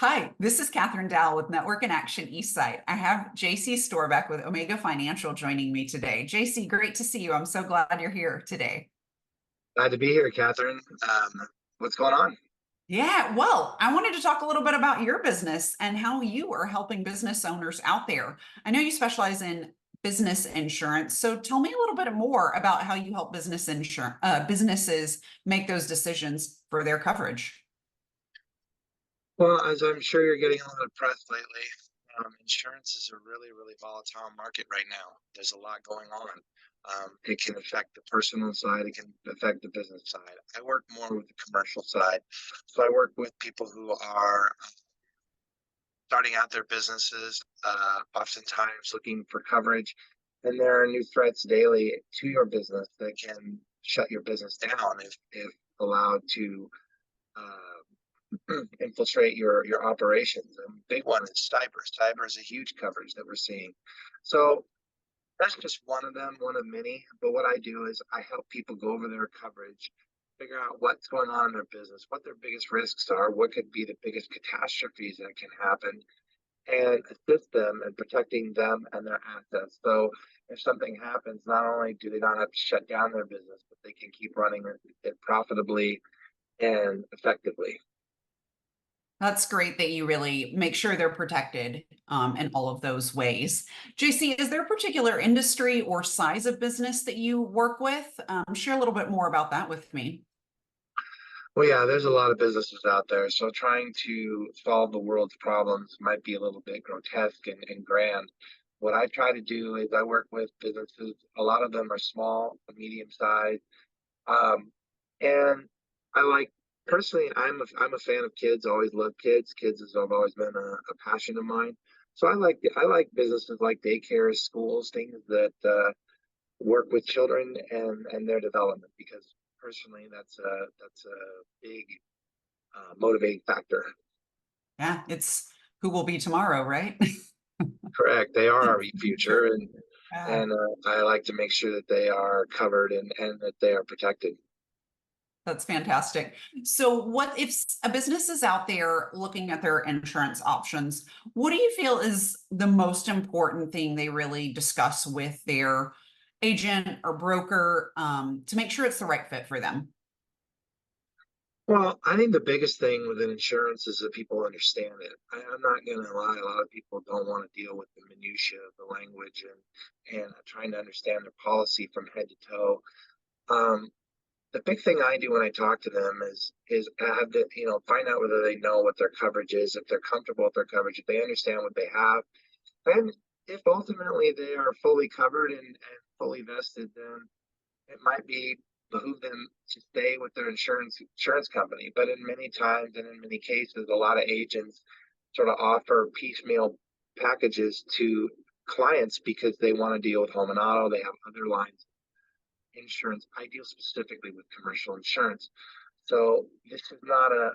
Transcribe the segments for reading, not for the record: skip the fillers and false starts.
Hi, this is Cathryn Dall with Network in Action Eastside. I have JC Storbeck with Omega Financial joining me today. JC, great to see you. I'm so glad you're here today. Glad to be here, Catherine. What's going on? Yeah, well, I wanted to talk a little bit about your business and how you are helping business owners out there. I know you specialize in business insurance, so tell me a little bit more about how you help businesses make those decisions for their coverage. Well, as I'm sure you're getting a lot of press lately, insurance is a really volatile market right now. There's a lot going on. It can affect the personal side, it can affect the business side. I work more with the commercial side. So I work with people who are starting out their businesses, oftentimes looking for coverage. And there are new threats daily to your business that can shut your business down if allowed to infiltrate your operations. And big one is cyber. Cyber is a huge coverage that we're seeing. So that's just one of them, one of many. But what I do is I help people go over their coverage, figure out what's going on in their business, what their biggest risks are, what could be the biggest catastrophes that can happen, and assist them in protecting them and their assets. So if something happens, not only do they not have to shut down their business, but they can keep running it profitably and effectively. That's great that you really make sure they're protected in all of those ways. JC, is there a particular industry or size of business that you work with? Share a little bit more about that with me. Well, yeah, there's a lot of businesses out there. So trying to solve the world's problems might be a little bit grotesque and grand. What I try to do is I work with businesses. A lot of them are small, medium sized. Um, and I like personally, I'm a fan of kids. Always loved kids. Kids has always been a passion of mine. So I like businesses like daycares, schools, things that work with children and their development because personally that's a big motivating factor. Yeah, it's who will be tomorrow, right? Correct, they are our future, Sure. and Yeah, and I like to make sure that they are covered and that they are protected. that's fantastic. So, what if a business is out there looking at their insurance options? What do you feel is the most important thing they really discuss with their agent or broker to make sure it's the right fit for them? Well, I think the biggest thing with insurance is that people understand it. I'm not going to lie; a lot of people don't want to deal with the minutia of the language and trying to understand their policy from head to toe. Um, the big thing I do when I talk to them is have to find out whether they know what their coverage is, if they're comfortable with their coverage, if they understand what they have, and if ultimately they are fully covered and fully vested, then it might be behoove them to stay with their insurance company. But in many times and in many cases, a lot of agents sort of offer piecemeal packages to clients because they want to deal with home and auto. They have other lines of insurance. I deal specifically with commercial insurance. So this is not a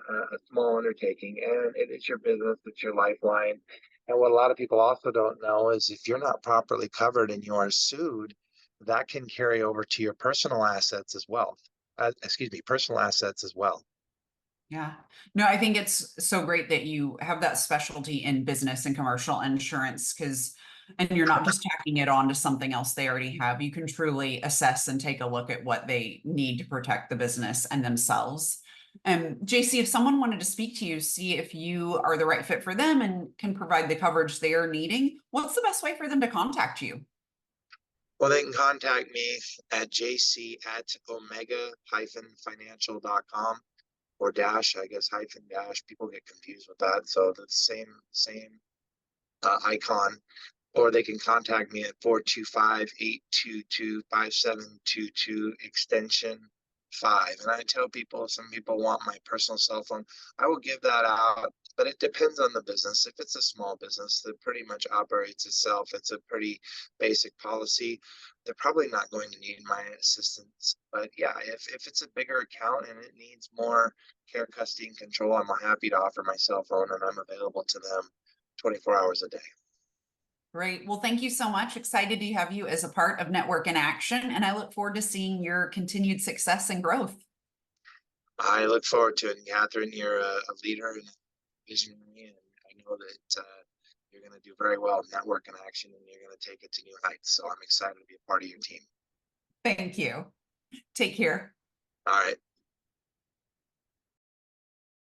small undertaking, and it is your business, it's your lifeline. And what a lot of people also don't know is if you're not properly covered and you are sued, that can carry over to your personal assets as well. Excuse me, personal assets as well. Yeah. No, I think it's so great that you have that specialty in business and commercial insurance because, and you're not just tacking it on to something else they already have. You can truly assess and take a look at what they need to protect the business and themselves. And JC, if someone wanted to speak to you, see if you are the right fit for them and can provide the coverage they are needing, what's the best way for them to contact you? Well, they can contact me at jc at omega-financial.com or dash, I guess, hyphen dash. People get confused with that. So the same icon, or they can contact me at 425-822-5722 extension 5. And I tell people if some people want my personal cell phone, I will give that out. But it depends on the business. If it's a small business that pretty much operates itself, it's a pretty basic policy. They're probably not going to need my assistance. But yeah, if it's a bigger account and it needs more care, custody, and control, I'm happy to offer my cell phone and I'm available to them 24 hours a day. Great. Well, thank you so much. Excited to have you as a part of Network in Action, and I look forward to seeing your continued success and growth. I look forward to it. And Catherine, you're a leader, and visionary, and I know that you're going to do very well in network and action, and you're going to take it to new heights. So I'm excited to be a part of your team. Thank you. Take care. All right.